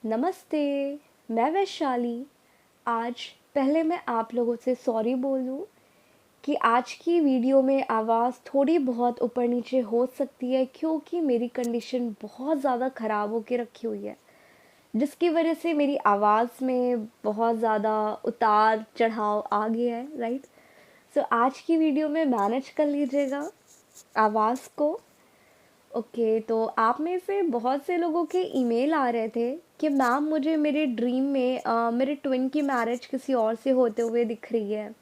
नमस्ते। मैं वैशाली। आज पहले मैं आप लोगों से सॉरी बोल दूँ कि आज की वीडियो में आवाज़ थोड़ी बहुत ऊपर नीचे हो सकती है, क्योंकि मेरी कंडीशन बहुत ज़्यादा ख़राब होके रखी हुई है, जिसकी वजह से मेरी आवाज़ में बहुत ज़्यादा उतार चढ़ाव आ गया है। राइट। सो आज की वीडियो में मैनेज कर लीजिएगा आवाज़ को। ओके, तो आप में से बहुत से लोगों के ईमेल आ रहे थे कि मैम मुझे मेरे ड्रीम में मेरे ट्विन की मैरिज किसी और से होते हुए दिख रही है।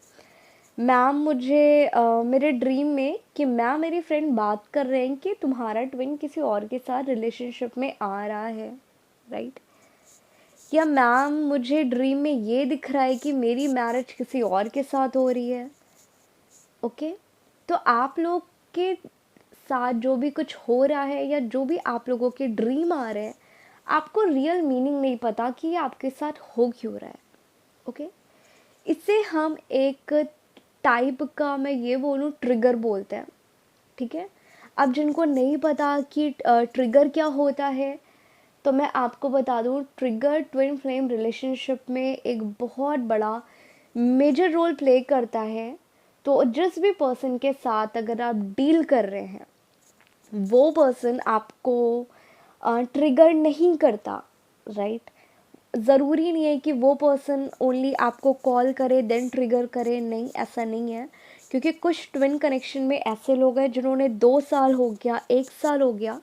मैम मुझे मेरे ड्रीम में कि मैम मेरी फ्रेंड बात कर रहे हैं कि तुम्हारा ट्विन किसी और के साथ रिलेशनशिप में आ रहा है। राइट। या मैम मुझे ड्रीम में ये दिख रहा है कि मेरी मैरिज किसी और के साथ हो रही है। ओके। तो आप लोग के साथ जो भी कुछ हो रहा है या जो भी आप लोगों के ड्रीम आ रहे हैं, आपको रियल मीनिंग नहीं पता कि ये आपके साथ हो क्यों रहा है। ओके। इसे हम एक टाइप का, मैं ये बोलूँ, ट्रिगर बोलते हैं। ठीक है। अब जिनको नहीं पता कि ट्रिगर क्या होता है, तो मैं आपको बता दूँ, ट्रिगर ट्विन फ्लेम रिलेशनशिप में एक बहुत बड़ा मेजर रोल प्ले करता है। तो जिस भी पर्सन के साथ अगर आप डील कर रहे हैं, वो पर्सन आपको ट्रिगर नहीं करता। राइट। ज़रूरी नहीं है कि वो पर्सन ओनली आपको कॉल करे देन ट्रिगर करे, नहीं, ऐसा नहीं है। क्योंकि कुछ ट्विन कनेक्शन में ऐसे लोग हैं जिन्होंने 2 साल हो गया, 1 साल हो गया,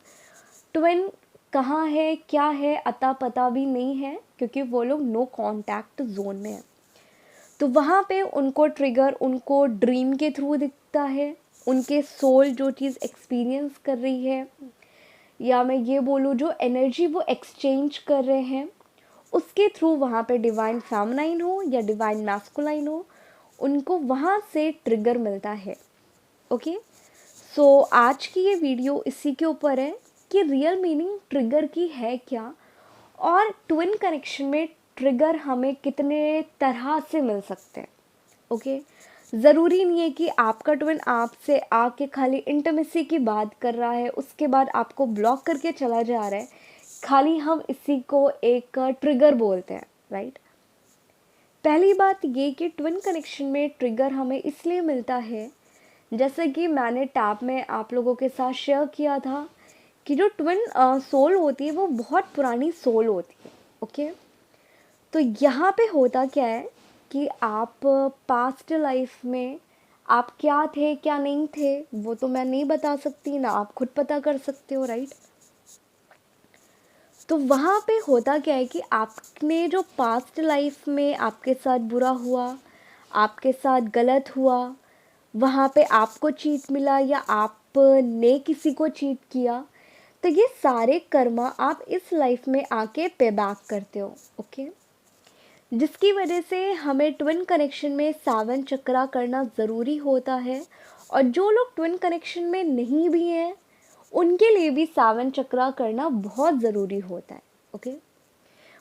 ट्विन कहाँ है क्या है अता पता भी नहीं है, क्योंकि वो लोग नो कांटेक्ट जोन में है। तो वहाँ पे उनको ट्रिगर उनको ड्रीम के थ्रू दिखता है, उनके सोल जो चीज़ एक्सपीरियंस कर रही है, या मैं ये बोलूँ जो एनर्जी वो एक्सचेंज कर रहे हैं, उसके थ्रू वहाँ पे डिवाइन फेमिनाइन हो या डिवाइन मैस्कुलाइन हो, उनको वहाँ से ट्रिगर मिलता है। ओके। सो आज की ये वीडियो इसी के ऊपर है कि रियल मीनिंग ट्रिगर की है क्या, और ट्विन कनेक्शन में ट्रिगर हमें कितने तरह से मिल सकते हैं। ओके। ज़रूरी नहीं है कि आपका ट्विन आपसे आके खाली इंटीमेसी की बात कर रहा है, उसके बाद आपको ब्लॉक करके चला जा रहा है, खाली हम इसी को एक ट्रिगर बोलते हैं। राइट। पहली बात ये कि ट्विन कनेक्शन में ट्रिगर हमें इसलिए मिलता है, जैसे कि मैंने टैब में आप लोगों के साथ शेयर किया था कि जो ट्विन सोल होती है वो बहुत पुरानी सोल होती है। ओके। तो यहाँ पे होता क्या है कि आप पास्ट लाइफ में आप क्या थे क्या नहीं थे, वो तो मैं नहीं बता सकती ना, आप खुद पता कर सकते हो। राइट। तो वहाँ पे होता क्या है कि आपने जो पास्ट लाइफ में आपके साथ बुरा हुआ, आपके साथ गलत हुआ, वहाँ पे आपको चीट मिला या आपने किसी को चीट किया, तो ये सारे कर्मा आप इस लाइफ में आके पे बैक करते हो। ओके। जिसकी वजह से हमें ट्विन कनेक्शन में 7 चक्रा करना ज़रूरी होता है, और जो लोग ट्विन कनेक्शन में नहीं भी हैं उनके लिए भी 7 चक्रा करना बहुत ज़रूरी होता है। ओके।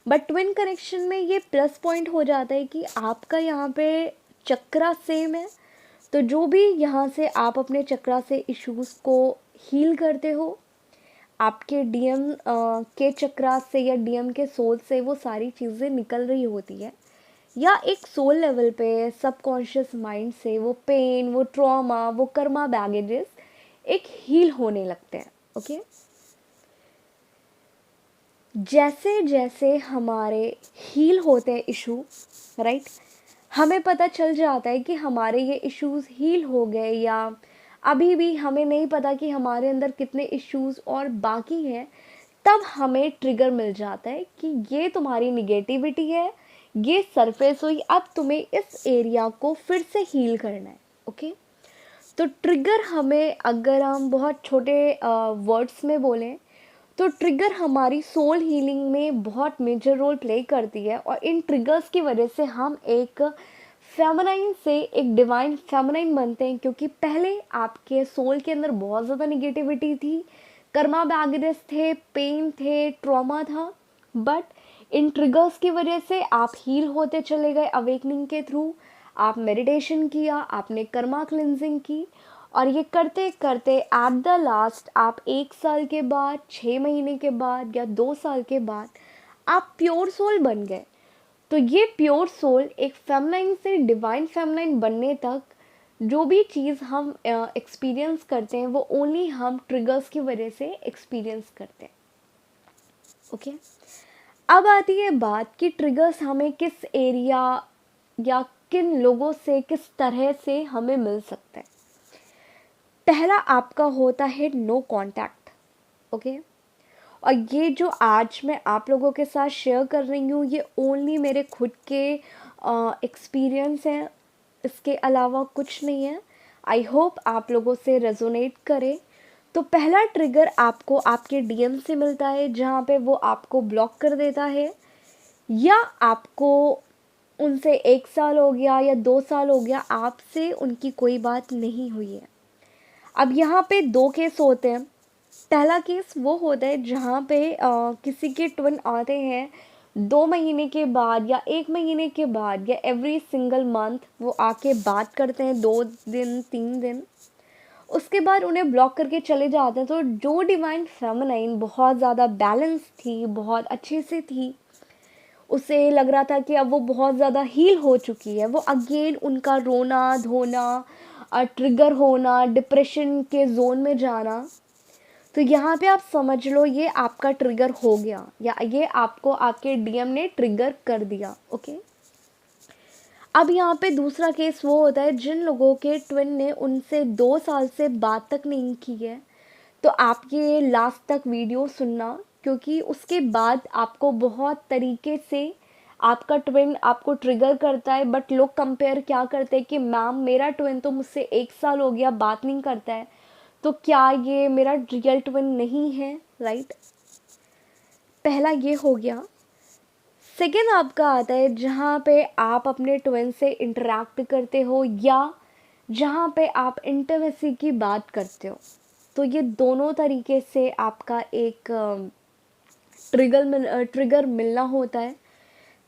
बट ट्विन कनेक्शन में ये प्लस पॉइंट हो जाता है कि आपका यहाँ पे चक्रा सेम है, तो जो भी यहाँ से आप अपने चक्रा से इश्यूज़ को हील करते हो, आपके डीएम के चक्रा से या डीएम के सोल से वो सारी चीज़ें निकल रही होती है, या एक सोल लेवल पे सबकॉन्शियस माइंड से वो पेन, वो ट्रॉमा, वो कर्मा बैगेजेस एक हील होने लगते हैं। ओके। जैसे जैसे हमारे हील होते हैं इशू, राइट, हमें पता चल जाता है कि हमारे ये इश्यूज़ हील हो गए, या अभी भी हमें नहीं पता कि हमारे अंदर कितने इश्यूज़ और बाकी हैं, तब हमें ट्रिगर मिल जाता है कि ये तुम्हारी निगेटिविटी है, ये सरफेस हुई, अब तुम्हें इस एरिया को फिर से हील करना है। ओके। तो ट्रिगर हमें, अगर हम बहुत छोटे वर्ड्स में बोलें, तो ट्रिगर हमारी सोल हीलिंग में बहुत मेजर रोल प्ले करती है, और इन ट्रिगर्स की वजह से हम एक फेमिनाइन से एक डिवाइन फेमिनाइन बनते हैं, क्योंकि पहले आपके सोल के अंदर बहुत ज़्यादा निगेटिविटी थी, कर्मा बैगेजेस थे, पेन थे, ट्रॉमा था। बट इन ट्रिगर्स की वजह से आप हील होते चले गए अवेकनिंग के थ्रू, आप मेडिटेशन किया, आपने कर्मा क्लिनजिंग की, और ये करते करते एट द लास्ट आप 1 साल के बाद, 6 महीने के बाद या 2 साल के बाद आप प्योर सोल बन गए। तो ये प्योर सोल एक फेमनाइन से डिवाइन फेमनाइन बनने तक जो भी चीज़ हम एक्सपीरियंस करते हैं वो ओनली हम ट्रिगर्स की वजह से एक्सपीरियंस करते हैं। ओके, अब आती है बात कि ट्रिगर्स हमें किस एरिया या किन लोगों से किस तरह से हमें मिल सकते हैं। पहला आपका होता है नो कांटेक्ट। ओके, और ये जो आज मैं आप लोगों के साथ शेयर कर रही हूँ ये ओनली मेरे खुद के एक्सपीरियंस हैं, इसके अलावा कुछ नहीं है। आई होप आप लोगों से रेजोनेट करे। तो पहला ट्रिगर आपको आपके डीएम से मिलता है जहाँ पे वो आपको ब्लॉक कर देता है, या आपको उनसे 1 साल हो गया या 2 साल हो गया आपसे उनकी कोई बात नहीं हुई है। अब यहाँ पे 2 केस होते हैं। पहला केस वो होता है जहाँ पे किसी के ट्विन आते हैं 2 महीने के बाद या 1 महीने के बाद या एवरी सिंगल मंथ वो आके बात करते हैं 2 दिन 3 दिन, उसके बाद उन्हें ब्लॉक करके चले जाते हैं। तो जो डिवाइन फेमिनाइन बहुत ज़्यादा बैलेंस थी, बहुत अच्छे से थी, उसे लग रहा था कि अब वो बहुत ज़्यादा हील हो चुकी है, वो अगेन उनका रोना धोना, ट्रिगर होना, डिप्रेशन के जोन में जाना, तो यहाँ पे आप समझ लो ये आपका ट्रिगर हो गया या ये आपको आपके डीएम ने ट्रिगर कर दिया। ओके, अब यहाँ पे दूसरा केस वो होता है जिन लोगों के ट्विन ने उनसे 2 साल से बात तक नहीं की है। तो आप ये लास्ट तक वीडियो सुनना, क्योंकि उसके बाद आपको बहुत तरीके से आपका ट्विन आपको ट्रिगर करता है। बट लोग कंपेयर क्या करते हैं कि मैम मेरा ट्विन तो मुझसे 1 साल हो गया बात नहीं करता है, तो क्या ये मेरा रियल ट्विन नहीं है, राइट। पहला ये हो गया। सेकेंड आपका आता है जहाँ पे आप अपने ट्विन से इंटरेक्ट करते हो या जहाँ पे आप इंटीमेसी की बात करते हो। तो ये दोनों तरीके से आपका एक ट्रिगर मिलना होता है।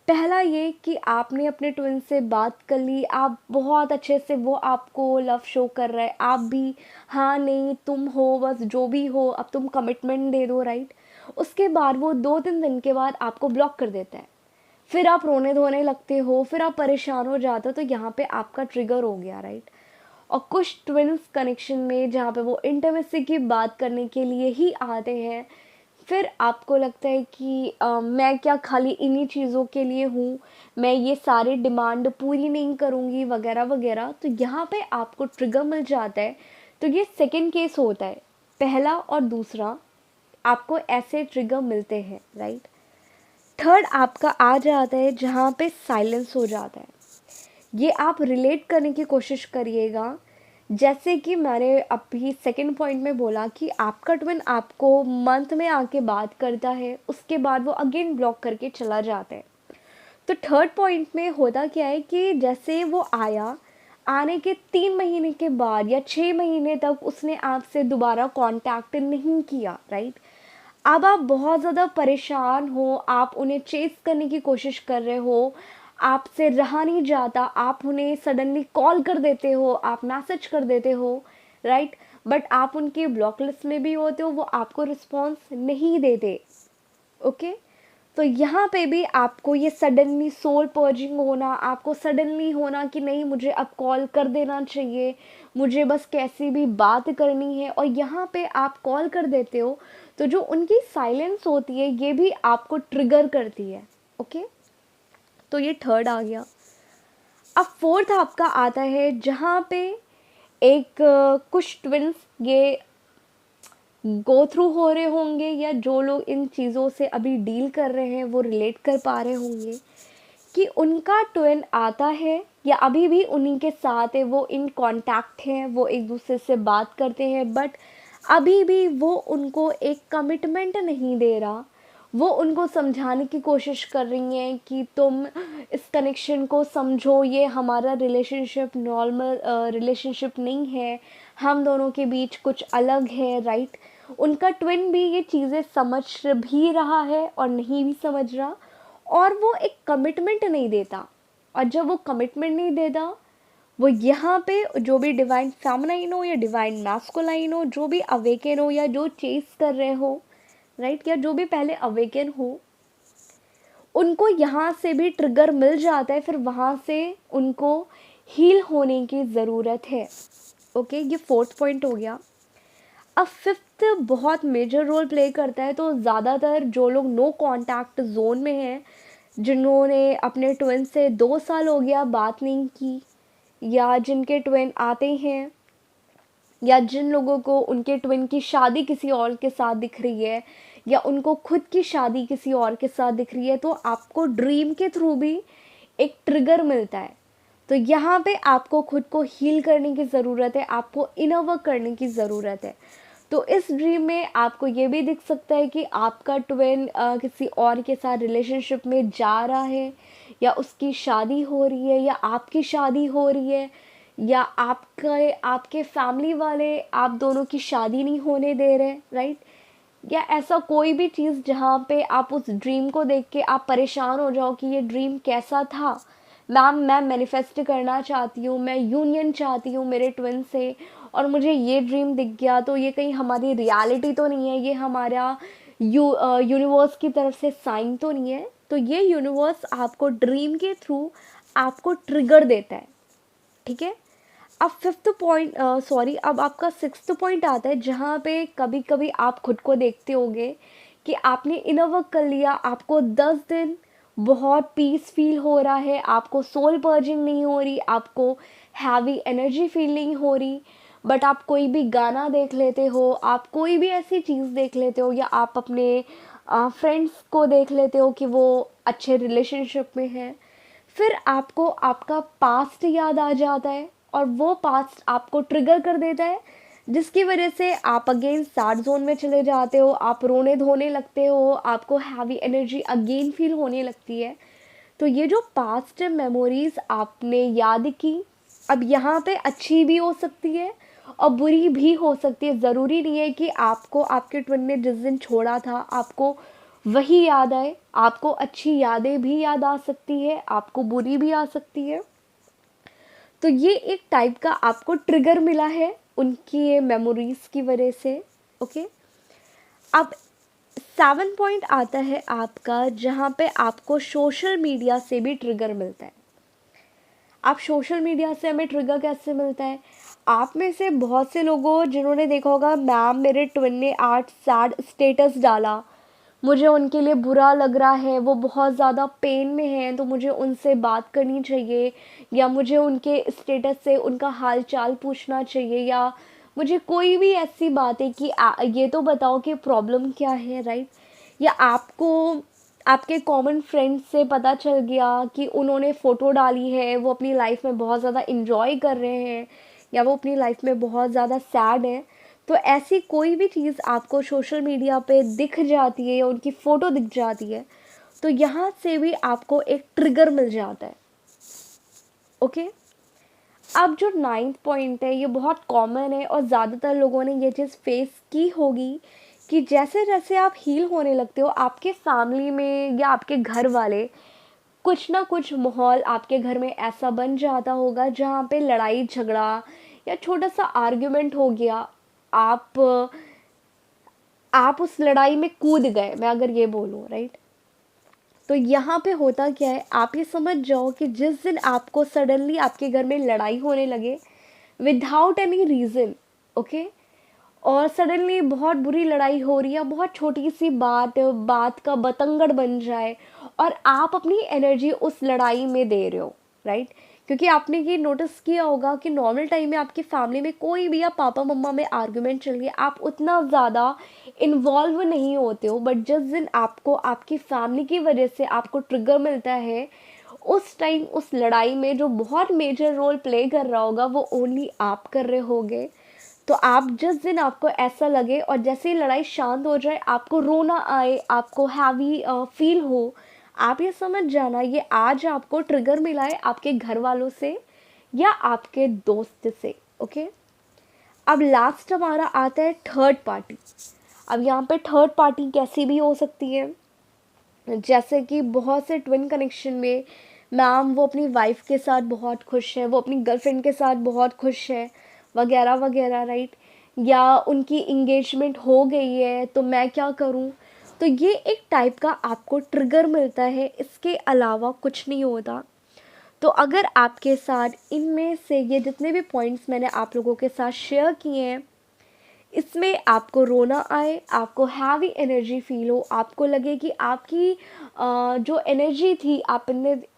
पहला ये कि आपने अपने ट्विन से बात कर ली, आप बहुत अच्छे से, वो आपको लव शो कर रहा है, आप भी हाँ नहीं तुम हो, बस जो भी हो अब तुम कमिटमेंट दे दो, राइट। उसके बाद वो 2-3 दिन के बाद आपको ब्लॉक कर देता है, फिर आप रोने धोने लगते हो, फिर आप परेशान हो जाते हो। तो यहाँ पे आपका ट्रिगर हो गया, राइट। और कुछ ट्विन्स कनेक्शन में जहाँ पे वो इंटीमेसी की बात करने के लिए ही आते हैं, फिर आपको लगता है कि मैं क्या खाली इन्हीं चीज़ों के लिए हूँ, मैं ये सारी डिमांड पूरी नहीं करूँगी वगैरह वगैरह। तो यहाँ पे आपको ट्रिगर मिल जाता है। तो ये सेकंड केस होता है। पहला और दूसरा आपको ऐसे ट्रिगर मिलते हैं, राइट। थर्ड आपका आ जाता है जहाँ पे साइलेंस हो जाता है। ये आप रिलेट करने की कोशिश करिएगा। जैसे कि मैंने अभी सेकंड पॉइंट में बोला कि आपका ट्विन आपको मंथ में आके बात करता है, उसके बाद वो अगेन ब्लॉक करके चला जाता है। तो थर्ड पॉइंट में होता क्या है कि जैसे वो आया, आने के 3 महीने के बाद या 6 महीने तक उसने आपसे दोबारा कांटेक्ट नहीं किया, राइट। अब आप बहुत ज़्यादा परेशान हो, आप उन्हें चेस करने की कोशिश कर रहे हो, आपसे रहा नहीं जाता, आप उन्हें सडनली कॉल कर देते हो, आप मैसेज कर देते हो, राइट। बट आप उनकी ब्लॉक लिस्ट में भी होते हो, वो आपको रिस्पॉन्स नहीं देते। ओके, तो यहाँ पे भी आपको ये सडनली सोल पर्जिंग होना, आपको सडनली होना कि नहीं मुझे अब कॉल कर देना चाहिए, मुझे बस कैसी भी बात करनी है, और यहाँ पे आप कॉल कर देते हो। तो जो उनकी साइलेंस होती है ये भी आपको ट्रिगर करती है। ओके, तो ये थर्ड आ गया। अब फोर्थ आपका आता है जहाँ पे एक कुछ ट्विन्स ये गो थ्रू हो रहे होंगे, या जो लोग इन चीज़ों से अभी डील कर रहे हैं वो रिलेट कर पा रहे होंगे कि उनका ट्विन आता है या अभी भी उन्हीं के साथ है, वो इन कांटेक्ट हैं, वो एक दूसरे से बात करते हैं, बट अभी भी वो उनको एक कमिटमेंट नहीं दे रहा। वो उनको समझाने की कोशिश कर रही हैं कि तुम इस कनेक्शन को समझो, ये हमारा रिलेशनशिप नॉर्मल रिलेशनशिप नहीं है, हम दोनों के बीच कुछ अलग है, राइट। उनका ट्विन भी ये चीज़ें समझ भी रहा है और नहीं भी समझ रहा, और वो एक कमिटमेंट नहीं देता। और जब वो कमिटमेंट नहीं देता, वो यहाँ पे जो भी डिवाइन फेमिनाइन हो या डिवाइन मैस्कुलाइन हो, जो भी अवेकन हो या जो चेस कर रहे हो, राइट, या जो भी पहले अवेकन हो, उनको यहाँ से भी ट्रिगर मिल जाता है, फिर वहाँ से उनको हील होने की ज़रूरत है। ओके, ये फोर्थ पॉइंट हो गया। अब फिफ्थ बहुत मेजर रोल प्ले करता है। तो ज़्यादातर जो लोग नो कांटेक्ट जोन में हैं, जिन्होंने अपने ट्विन से 2 साल हो गया बात नहीं की, या जिनके ट्विन आते हैं, या जिन लोगों को उनके ट्विन की शादी किसी और के साथ दिख रही है, या उनको खुद की शादी किसी और के साथ दिख रही है, तो आपको ड्रीम के थ्रू भी एक ट्रिगर मिलता है। तो यहाँ पे आपको खुद को हील करने की ज़रूरत है, आपको इनर वर्क करने की ज़रूरत है। तो इस ड्रीम में आपको ये भी दिख सकता है कि आपका ट्विन किसी और के साथ रिलेशनशिप में जा रहा है, या उसकी शादी हो रही है, या आपकी शादी हो रही है, या आपके फैमिली वाले आप दोनों की शादी नहीं होने दे रहे, राइट। या ऐसा कोई भी चीज़ जहाँ पे आप उस ड्रीम को देख के आप परेशान हो जाओ कि ये ड्रीम कैसा था। मैम, मैं मैनिफेस्ट करना चाहती हूँ, मैं यूनियन चाहती हूँ मेरे ट्विन से, और मुझे ये ड्रीम दिख गया, तो ये कहीं हमारी रियलिटी तो नहीं है, ये हमारा यूनिवर्स की तरफ से साइन तो नहीं है। तो ये यूनिवर्स आपको ड्रीम के थ्रू आपको ट्रिगर देता है, ठीक है। अब फिफ्थ पॉइंट अब आपका सिक्स्थ पॉइंट आता है, जहाँ पे कभी कभी आप खुद को देखते होंगे कि आपने इनर वर्क कर लिया, आपको 10 दिन बहुत पीस फील हो रहा है, आपको सोल पर्जिंग नहीं हो रही, आपको हैवी एनर्जी फील नहीं हो रही, बट आप कोई भी गाना देख लेते हो, आप कोई भी ऐसी चीज़ देख लेते हो, या आप अपने फ्रेंड्स को देख लेते हो कि वो अच्छे रिलेशनशिप में हैं, फिर आपको आपका पास्ट याद आ जाता है, और वो पास्ट आपको ट्रिगर कर देता है, जिसकी वजह से आप अगेन सैड जोन में चले जाते हो, आप रोने धोने लगते हो, आपको हैवी एनर्जी अगेन फील होने लगती है। तो ये जो पास्ट मेमोरीज आपने याद की, अब यहाँ पे अच्छी भी हो सकती है और बुरी भी हो सकती है। ज़रूरी नहीं है कि आपको आपके ट्विन ने जिस दिन छोड़ा था आपको वही याद आए, आपको अच्छी यादें भी याद आ सकती है, आपको बुरी भी आ सकती है। तो ये एक टाइप का आपको ट्रिगर मिला है उनकी ये मेमोरीज की वजह से। ओके, अब 7 पॉइंट आता है आपका, जहाँ पे आपको सोशल मीडिया से भी ट्रिगर मिलता है। आप सोशल मीडिया से हमें ट्रिगर कैसे मिलता है? आप में से बहुत से लोगों जिन्होंने देखा होगा, मैम मेरे ट्विन ने आज सैड स्टेटस डाला, मुझे उनके लिए बुरा लग रहा है, वो बहुत ज़्यादा पेन में हैं, तो मुझे उनसे बात करनी चाहिए, या मुझे उनके स्टेटस से उनका हाल चाल पूछना चाहिए, या मुझे कोई भी ऐसी बात है कि ये तो बताओ कि प्रॉब्लम क्या है, राइट। या आपको आपके कॉमन फ्रेंड से पता चल गया कि उन्होंने फ़ोटो डाली है, वो अपनी लाइफ में बहुत ज़्यादा इंजॉय कर रहे हैं, या वो अपनी लाइफ में बहुत ज़्यादा सैड है। तो ऐसी कोई भी चीज़ आपको सोशल मीडिया पे दिख जाती है, या उनकी फ़ोटो दिख जाती है, तो यहाँ से भी आपको एक ट्रिगर मिल जाता है। ओके, अब जो 9th पॉइंट है, ये बहुत कॉमन है और ज़्यादातर लोगों ने ये चीज़ फेस की होगी कि जैसे जैसे आप हील होने लगते हो, आपके फैमिली में या आपके घर वाले कुछ ना कुछ माहौल आपके घर में ऐसा बन जाता होगा जहाँ पे लड़ाई झगड़ा या छोटा सा आर्ग्यूमेंट हो गया, आप आप उस लड़ाई में कूद गए, मैं अगर ये बोलूँ, राइट। तो यहाँ पे होता क्या है, आप ये समझ जाओ कि जिस दिन आपको सडनली आपके घर में लड़ाई होने लगे विदाउट एनी रीज़न, ओके, और सडनली बहुत बुरी लड़ाई हो रही है, बहुत छोटी सी बात बात का बतंगड़ बन जाए, और आप अपनी एनर्जी उस लड़ाई में दे रहे हो, राइट। क्योंकि आपने ये नोटिस किया होगा कि नॉर्मल टाइम में आपकी फैमिली में कोई भी, या पापा मम्मा में आर्गुमेंट चल रही है, आप उतना ज़्यादा इन्वॉल्व नहीं होते हो, बट जिस दिन आपको आपकी फैमिली की वजह से आपको ट्रिगर मिलता है, उस टाइम उस लड़ाई में जो बहुत मेजर रोल प्ले कर रहा होगा वो ओनली आप कर रहे होगे। तो आप जिस दिन आपको ऐसा लगे और जैसे ही लड़ाई शांत हो जाए, आपको रोना आए, आपको हैवी फील हो, आप ये समझ जाना ये आज आपको ट्रिगर मिला है आपके घर वालों से या आपके दोस्त से। ओके, अब लास्ट हमारा आता है थर्ड पार्टी। अब यहाँ पे थर्ड पार्टी कैसी भी हो सकती है, जैसे कि बहुत से ट्विन कनेक्शन में मैम वो अपनी वाइफ के साथ बहुत खुश है, वो अपनी गर्लफ्रेंड के साथ बहुत खुश है, वगैरह वगैरह, राइट। या उनकी इंगेजमेंट हो गई है, तो मैं क्या करूं, तो ये एक टाइप का आपको ट्रिगर मिलता है, इसके अलावा कुछ नहीं होता। तो अगर आपके साथ इनमें से ये जितने भी पॉइंट्स मैंने आप लोगों के साथ शेयर किए हैं, इसमें आपको रोना आए, आपको हैवी एनर्जी फील हो, आपको लगे कि आपकी जो एनर्जी थी, आप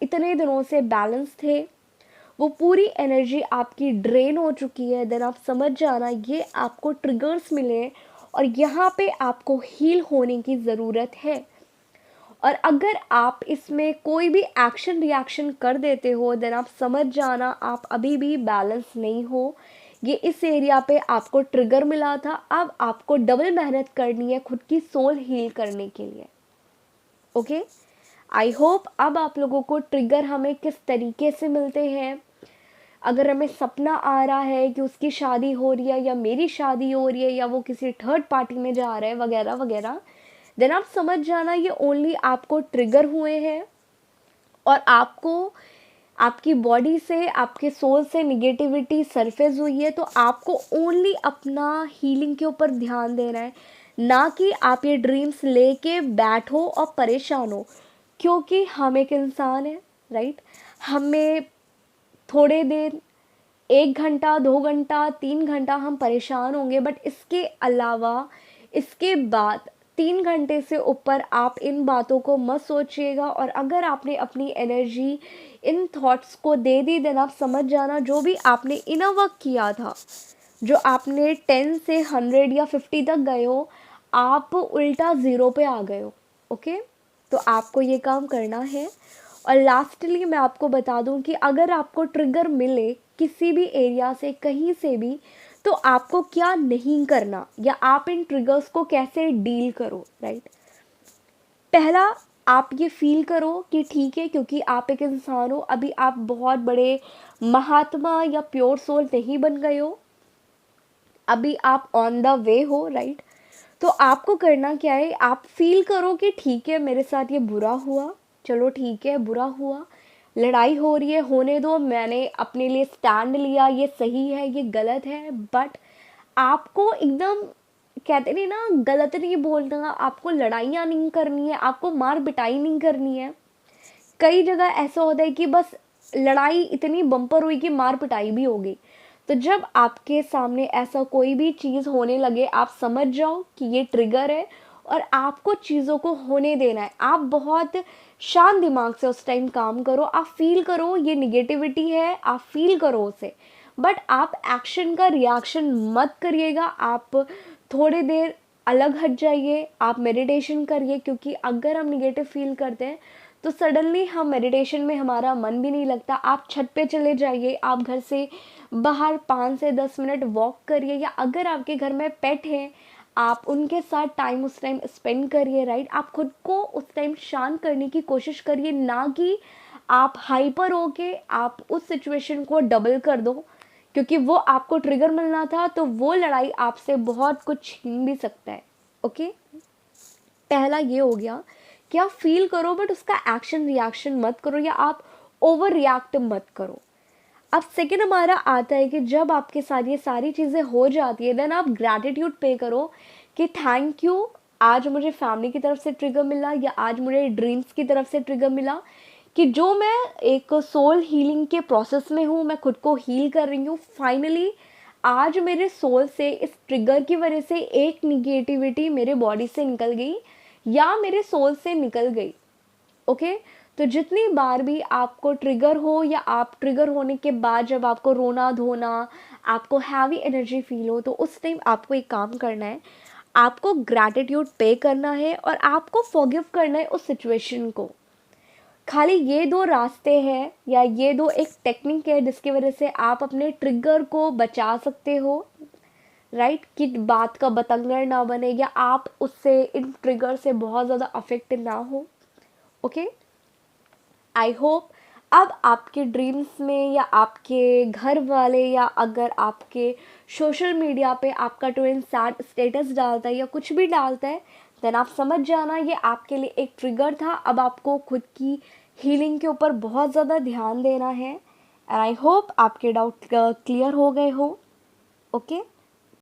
इतने दिनों से बैलेंस थे, वो पूरी एनर्जी आपकी ड्रेन हो चुकी है, देन आप समझ जाना ये आपको ट्रिगर्स मिले और यहाँ पे आपको हील होने की ज़रूरत है। और अगर आप इसमें कोई भी एक्शन रिएक्शन कर देते हो, देन आप समझ जाना आप अभी भी बैलेंस नहीं हो। ये इस एरिया पे आपको ट्रिगर मिला था, अब आपको डबल मेहनत करनी है खुद की सोल हील करने के लिए। ओके, आई होप अब आप लोगों को ट्रिगर हमें किस तरीके से मिलते हैं। अगर हमें सपना आ रहा है कि उसकी शादी हो रही है या मेरी शादी हो रही है या वो किसी थर्ड पार्टी में जा रहा है वगैरह वगैरह, देन आप समझ जाना ये ओनली आपको ट्रिगर हुए हैं और आपको आपकी बॉडी से, आपके सोल से निगेटिविटी सरफेस हुई है। तो आपको ओनली अपना हीलिंग के ऊपर ध्यान देना है, ना कि आप ये ड्रीम्स लेके बैठो और परेशान हो, क्योंकि हम एक इंसान है, राइट। हमें थोड़े देर, 1 घंटा, 2 घंटा, 3 घंटा हम परेशान होंगे, बट इसके अलावा, इसके बाद 3 घंटे से ऊपर आप इन बातों को मत सोचिएगा। और अगर आपने अपनी एनर्जी इन थॉट्स को दे दी, देन आप समझ जाना जो भी आपने इनर वर्क किया था, जो आपने 10 से 100 या 50 तक गए हो, आप उल्टा 0 पे आ गए हो। ओके, तो आपको ये काम करना है। और लास्टली मैं आपको बता दूं कि अगर आपको ट्रिगर मिले किसी भी एरिया से, कहीं से भी, तो आपको क्या नहीं करना या आप इन ट्रिगर्स को कैसे डील करो, राइट। पहला, आप ये फील करो कि ठीक है, क्योंकि आप एक इंसान हो, अभी आप बहुत बड़े महात्मा या प्योर सोल नहीं बन गए हो, अभी आप ऑन द वे हो, राइट। तो आपको करना क्या है, आप फील करो कि ठीक है मेरे साथ ये बुरा हुआ, चलो ठीक है बुरा हुआ, लड़ाई हो रही है, होने दो, मैंने अपने लिए स्टैंड लिया, ये सही है ये गलत है। बट आपको एकदम, कहते नहीं ना, गलत नहीं बोलना, आपको लड़ाइयाँ नहीं करनी है, आपको मार पिटाई नहीं करनी है। कई जगह ऐसा होता है कि बस लड़ाई इतनी बम्पर हुई कि मार पिटाई भी हो गई। तो जब आपके सामने ऐसा कोई भी चीज़ होने लगे, आप समझ जाओ कि ये ट्रिगर है और आपको चीज़ों को होने देना है। आप बहुत शांत दिमाग से उस टाइम काम करो, आप फील करो ये निगेटिविटी है, आप फील करो उसे, बट आप एक्शन का रिएक्शन मत करिएगा। आप थोड़ी देर अलग हट जाइए, आप मेडिटेशन करिए, क्योंकि अगर हम निगेटिव फील करते हैं तो सडनली हम मेडिटेशन में हमारा मन भी नहीं लगता। आप छत पे चले जाइए, आप घर से बाहर 5 से 10 मिनट वॉक करिए, या अगर आपके घर में पेट है आप उनके साथ टाइम उस टाइम स्पेंड करिए, राइट। आप खुद को उस टाइम शांत करने की कोशिश करिए, ना कि आप हाइपर होके आप उस सिचुएशन को डबल कर दो, क्योंकि वो आपको ट्रिगर मिलना था, तो वो लड़ाई आपसे बहुत कुछ छीन भी सकता है। ओके, पहला ये हो गया कि आप फील करो बट उसका एक्शन रिएक्शन मत करो, या आप ओवर रिएक्ट मत करो। अब सेकेंड हमारा आता है कि जब आपके साथ ये सारी चीज़ें हो जाती है, देन आप ग्रैटिट्यूड पे करो कि थैंक यू, आज मुझे फैमिली की तरफ से ट्रिगर मिला, या आज मुझे ड्रीम्स की तरफ से ट्रिगर मिला, कि जो मैं एक सोल हीलिंग के प्रोसेस में हूँ, मैं खुद को हील कर रही हूँ। फाइनली आज मेरे सोल से इस ट्रिगर की वजह से एक निगेटिविटी मेरे बॉडी से निकल गई या मेरे सोल से निकल गई। ओके, तो जितनी बार भी आपको ट्रिगर हो, या आप ट्रिगर होने के बाद जब आपको रोना धोना, आपको हैवी एनर्जी फील हो, तो उस टाइम आपको एक काम करना है, आपको ग्रैटिट्यूड पे करना है और आपको फॉरगिव करना है उस सिचुएशन को। खाली ये 2 रास्ते हैं, या ये 2 एक टेक्निक है जिसकी वजह से आप अपने ट्रिगर को बचा सकते हो, राइट। कि बात का बतंगड़ ना बने, या आप उससे, इन ट्रिगर से बहुत ज़्यादा अफेक्ट ना हो। ओके, आई होप अब आपके ड्रीम्स में, या आपके घर वाले, या अगर आपके सोशल मीडिया पे आपका ट्विन सैड स्टेटस डालता है या कुछ भी डालता है, देन आप समझ जाना ये आपके लिए एक ट्रिगर था। अब आपको खुद की हीलिंग के ऊपर बहुत ज़्यादा ध्यान देना है। एंड आई होप आपके डाउट क्लियर हो गए हो। ओके।